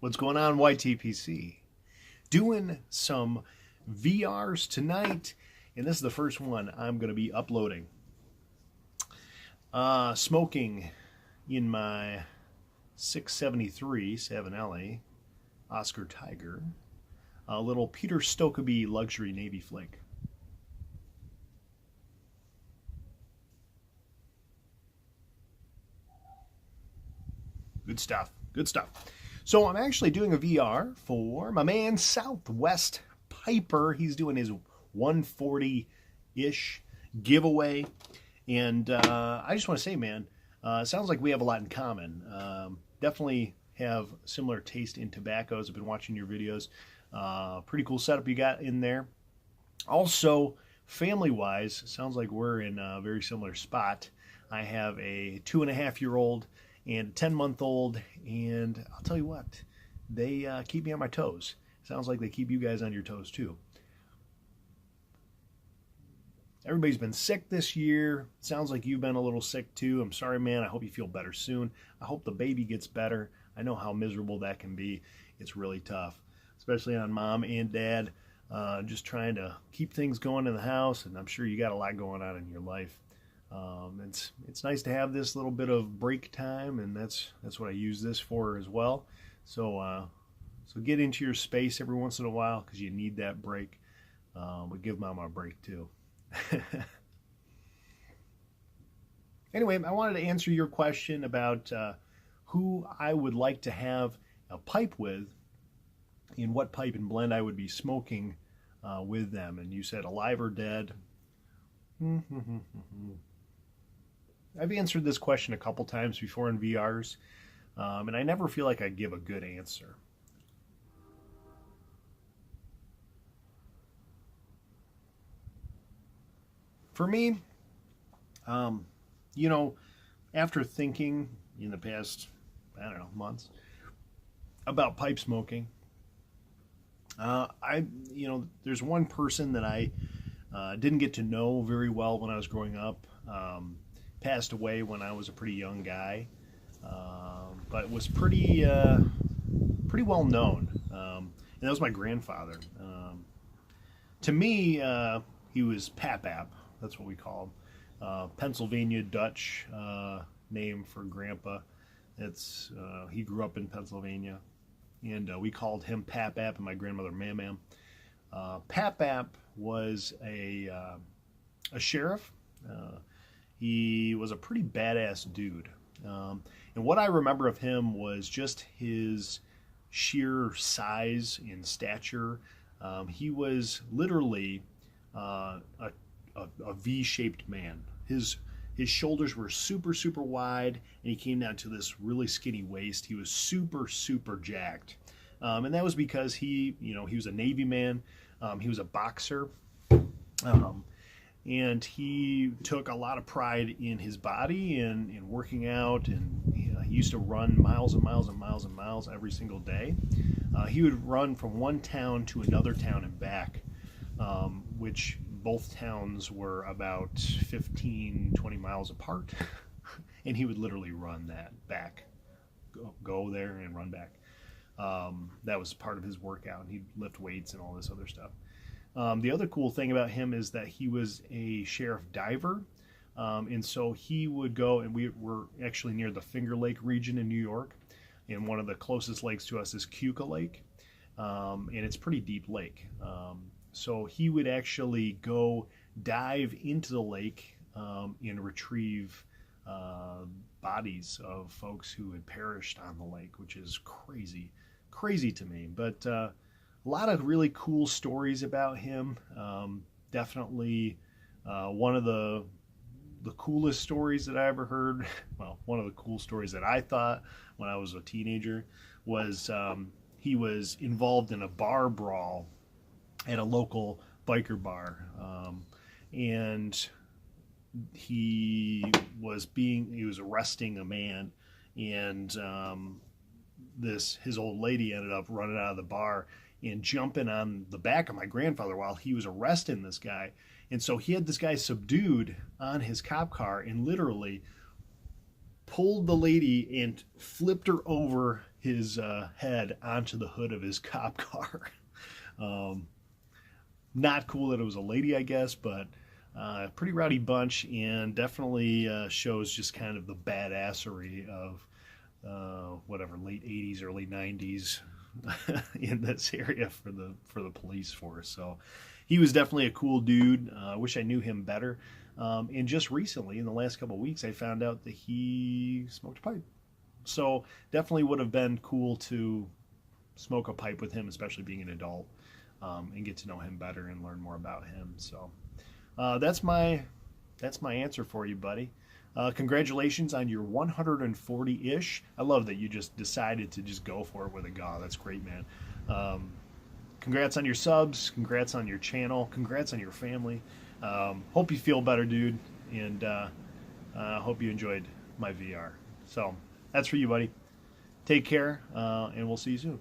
What's going on, YTPC? Doing some VRs tonight, and this is the first one I'm going to be uploading. Smoking in my 673 7LA Oscar Tiger, a little Peter Stokkebye luxury Navy flake. Good stuff, good stuff. So I'm actually doing a VR for my man Southwest Piper. He's doing his 140-ish giveaway. And I just want to say, man, sounds like we have a lot in common. Definitely have similar taste in tobaccos. I've been watching your videos. Pretty cool setup you got in there. Also, family-wise, sounds like we're in a very similar spot. I have a 2.5-year-old and a 10-month-old, and I'll tell you what, they keep me on my toes. Sounds like they keep you guys on your toes too. Everybody's been sick this year. Sounds like you've been a little sick too. I'm sorry, man. I hope you feel better soon. I hope the baby gets better. I know how miserable that can be. It's really tough, especially on mom and dad, just trying to keep things going in the house, and I'm sure you got a lot going on in your life. It's nice to have this little bit of break time, and that's what I use this for as well. So get into your space every once in a while, because you need that break. But give mama a break too. Anyway, I wanted to answer your question about who I would like to have a pipe with, and what pipe and blend I would be smoking with them. And you said alive or dead. I've answered this question a couple times before in VRs, and I never feel like I give a good answer. For me, you know, after thinking in the past, I don't know, months about pipe smoking, there's one person that I didn't get to know very well when I was growing up. Passed away when I was a pretty young guy, but was pretty well known, and that was my grandfather. To me, he was Pap-Ap. That's what we call him. Pennsylvania Dutch name for Grandpa. He grew up in Pennsylvania, and we called him Pap-Ap and my grandmother Mam-Mam. Pap-Ap was a sheriff. He was a pretty badass dude. And what I remember of him was just his sheer size and stature. He was literally a V-shaped man. His shoulders were super, super wide, and he came down to this really skinny waist. He was super, super jacked. And that was because he was a Navy man. He was a boxer. And he took a lot of pride in his body and in working out, and he used to run miles and miles and miles and miles every single day. He would run from one town to another town and back, which both towns were about 15, 20 miles apart. And he would literally run that back, go there and run back. That was part of his workout, and he'd lift weights and all this other stuff. The other cool thing about him is that he was a sheriff diver, and so he would go, and we were actually near the Finger Lake region in New York, and one of the closest lakes to us is Keuka Lake, and it's a pretty deep lake. So he would actually go dive into the lake and retrieve bodies of folks who had perished on the lake, which is crazy to me. But a lot of really cool stories about him. Definitely one of the coolest stories that I ever heard, well, one of the cool stories that I thought when I was a teenager was he was involved in a bar brawl at a local biker bar. And he was arresting a man, and his old lady ended up running out of the bar and jumping on the back of my grandfather while he was arresting this guy. And so he had this guy subdued on his cop car and literally pulled the lady and flipped her over his head onto the hood of his cop car. Not cool that it was a lady, I guess, but pretty rowdy bunch, and definitely shows just kind of the badassery of whatever, late 80s, early 90s in this area for the police force. So he was definitely a cool dude. I wish I knew him better. And just recently, in the last couple of weeks, I found out that he smoked a pipe. So definitely would have been cool to smoke a pipe with him, especially being an adult, and get to know him better and learn more about him. So that's my answer for you, buddy. Congratulations on your 140-ish. I love that you just decided to just go for it with a GAW. That's great, man. Congrats on your subs. Congrats on your channel. Congrats on your family. Hope you feel better, dude. And hope you enjoyed my VR. So that's for you, buddy. Take care, and we'll see you soon.